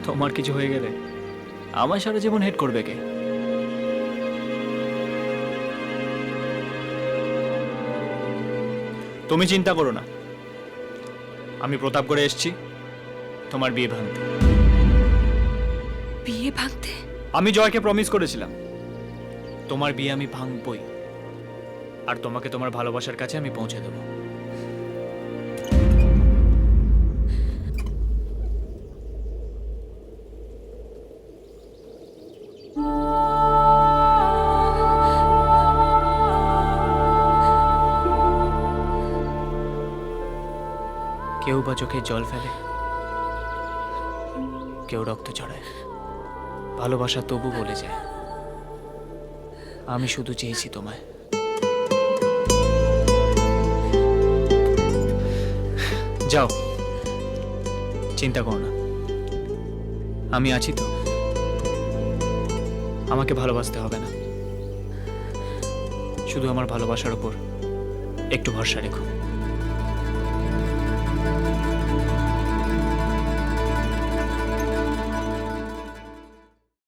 তোমার কিছু হয়ে গেলে আমার সারা জীবন হেড করবে কে? তুমি চিন্তা করো না, আমি প্রতাপগড়ে এসেছি তোমার বিয়ে ভাঙতে। বিয়ে ভাঙতে? আমি জয়কে প্রমিস করেছিলাম তোমার বিয়ে আমি ভাঙবই, আর তোমাকে তোমার ভালোবাসার কাছে আমি পৌঁছে দেবো। কেউ বা চোখে জল ফেলে, কেউ রক্ত চড়ায়, ভালোবাসা তবু বলে যায় আমি শুধু চেয়েছি তোমায়। যাও, চিন্তা করো না, আমি আছি তো। আমাকে ভালোবাসতে হবে না, শুধু আমার ভালোবাসার উপর একটু ভরসা রেখো।